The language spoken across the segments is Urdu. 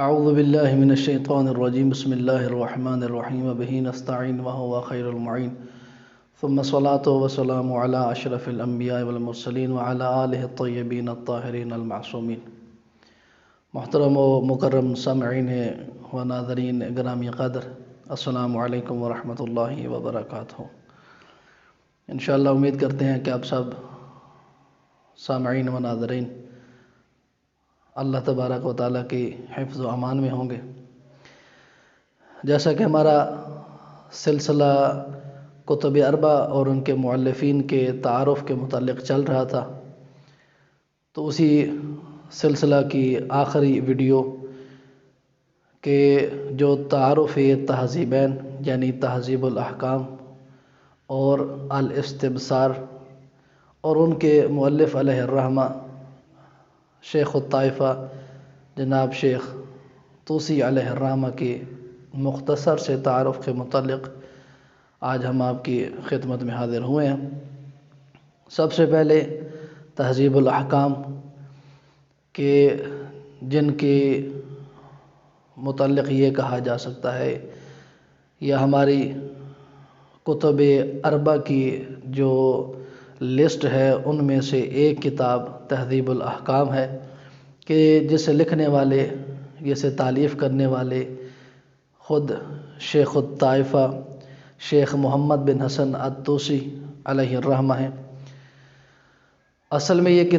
اعوذ باللہ من الشیطان الرجیم بسم اللہ الرحمن الرحیم وبہ نستعین وہو خیر المعین ثم الصلاة والسلام علی اشرف الانبیاء والمرسلین وعلی آلہ الطیبین الطاہرین المعصومین۔ محترم و مکرم سامعین و ناظرین گرامی قدر، السلام علیکم ورحمۃ اللہ وبرکاتہ۔ انشاءاللہ امید کرتے ہیں کہ آپ سب سامعین و ناظرین اللہ تبارک و تعالیٰ کی حفظ و امان میں ہوں گے۔ جیسا کہ ہمارا سلسلہ کتب اربع اور ان کے مؤلفین کے تعارف کے متعلق چل رہا تھا، تو اسی سلسلہ کی آخری ویڈیو کے جو تعارف تہذیبین یعنی تہذیب الاحکام اور الاستبصار اور ان کے مؤلف علیہ الرحمہ شیخ الطائفہ جناب شیخ طوسی علیہ الرحمہ کی مختصر سے تعارف کے متعلق آج ہم آپ کی خدمت میں حاضر ہوئے ہیں۔ سب سے پہلے تہذیب الاحکام کے جن کے متعلق یہ کہا جا سکتا ہے یا ہماری کتب اربع کی جو لسٹ ہے ان میں سے ایک کتاب تہذیب الاحکام ہے کہ جسے لکھنے والے، جسے تالیف کرنے والے خود شیخ الطائفہ شیخ محمد بن حسن الطوسی علیہ الرحمہ ہیں۔ اصل میں یہ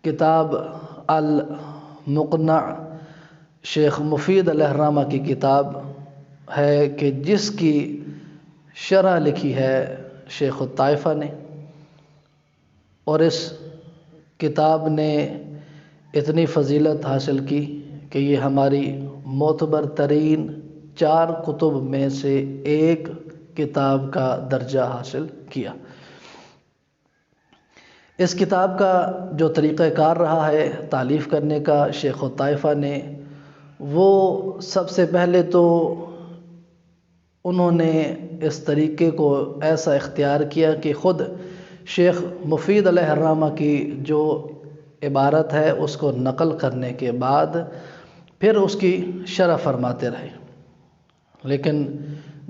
کتاب المقنع شیخ مفید علیہ الرحمہ کی کتاب ہے کہ جس کی شرح لکھی ہے شیخ الطائفہ نے، اور اس کتاب نے اتنی فضیلت حاصل کی کہ یہ ہماری معتبر ترین 4 کتب میں سے ایک کتاب کا درجہ حاصل کیا۔ اس کتاب کا جو طریقہ کار رہا ہے تالیف کرنے کا شیخ الطائفہ نے، وہ سب سے پہلے تو انہوں نے اس طریقے کو ایسا اختیار کیا کہ خود شیخ مفید علیہ الرحمہ کی جو عبارت ہے اس کو نقل کرنے کے بعد پھر اس کی شرح فرماتے رہے، لیکن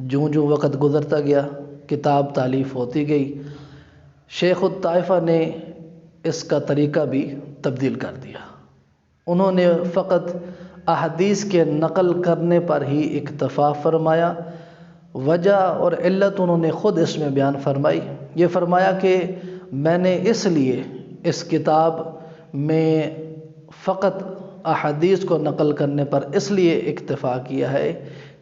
جوں وقت گزرتا گیا کتاب تالیف ہوتی گئی، شیخ الطائفہ نے اس کا طریقہ بھی تبدیل کر دیا۔ انہوں نے فقط احادیث کے نقل کرنے پر ہی اکتفا فرمایا۔ وجہ اور علت انہوں نے خود اس میں بیان فرمائی۔ یہ فرمایا کہ میں نے اس لیے اس کتاب میں فقط احادیث کو نقل کرنے پر اس لیے اکتفا کیا ہے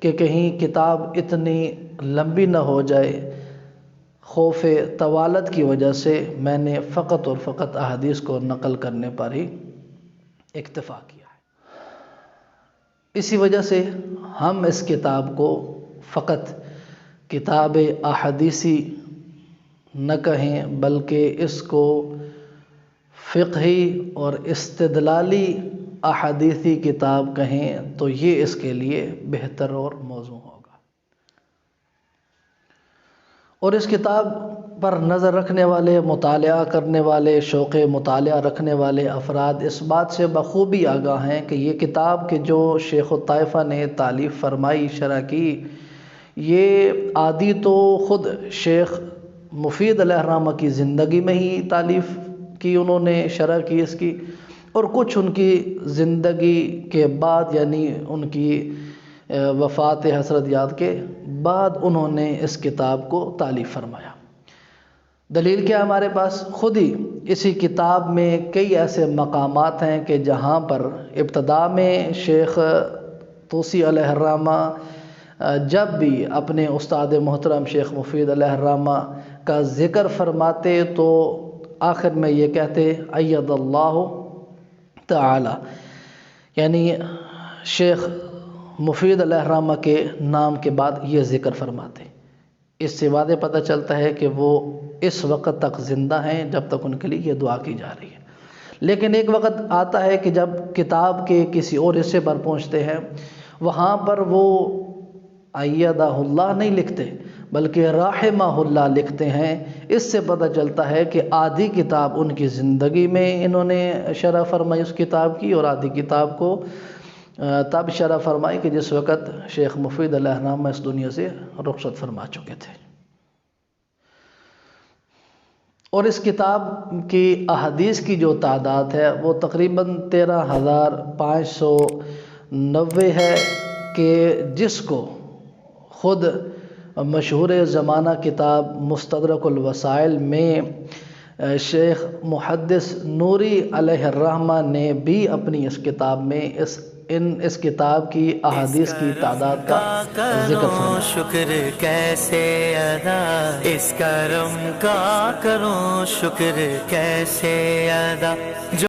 کہ کہیں کتاب اتنی لمبی نہ ہو جائے، خوف طوالت کی وجہ سے میں نے فقط اور فقط احادیث کو نقل کرنے پر ہی اکتفا کیا ہے۔ اسی وجہ سے ہم اس کتاب کو فقط کتاب احادیثی نہ کہیں بلکہ اس کو فقہی اور استدلالی احادیثی کتاب کہیں تو یہ اس کے لیے بہتر اور موزوں ہوگا۔ اور اس کتاب پر نظر رکھنے والے، مطالعہ کرنے والے، شوق مطالعہ رکھنے والے افراد اس بات سے بخوبی آگاہ ہیں کہ یہ کتاب کہ جو شیخ الطائفہ نے تالیف فرمائی، شرح کی، یہ آدھی تو خود شیخ مفید علیہ الرحمہ کی زندگی میں ہی تالیف کی، انہوں نے شرح کی اس کی، اور کچھ ان کی زندگی کے بعد یعنی ان کی وفات حضرت یاد کے بعد انہوں نے اس کتاب کو تالیف فرمایا۔ دلیل کیا ہمارے پاس؟ خود ہی اسی کتاب میں کئی ایسے مقامات ہیں کہ جہاں پر ابتدا میں شیخ طوسی علیہ الرحمہ جب بھی اپنے استاد محترم شیخ مفید علیہ الرحمہ کا ذکر فرماتے تو آخر میں یہ کہتے ایّد اللہ تعالی، یعنی شیخ مفید علیہ الرحمہ کے نام کے بعد یہ ذکر فرماتے۔ اس سے واضح پتہ چلتا ہے کہ وہ اس وقت تک زندہ ہیں جب تک ان کے لیے یہ دعا کی جا رہی ہے۔ لیکن ایک وقت آتا ہے کہ جب کتاب کے کسی اور حصے پر پہنچتے ہیں، وہاں پر وہ ایدہ اللہ نہیں لکھتے بلکہ رحمہ اللہ لکھتے ہیں اس سے پتہ چلتا ہے کہ آدھی کتاب ان کی زندگی میں انہوں نے شرح فرمائی اس کتاب کی، اور آدھی کتاب کو تب شرح فرمائی کہ جس وقت شیخ مفید علیہ الرحمہ اس دنیا سے رخصت فرما چکے تھے۔ اور اس کتاب کی احادیث کی جو تعداد ہے وہ تقریباً 13,590 ہے، کہ جس کو خود مشہور زمانہ کتاب مستدرک الوسائل میں شیخ محدث نوری علیہ الرحمہ نے بھی اپنی اس کتاب میں اس کتاب کی احادیث کی تعداد کا ذکر فرمایا۔ شکر کیسے ادا اس کرم کا کروں، شکر کیسے ادا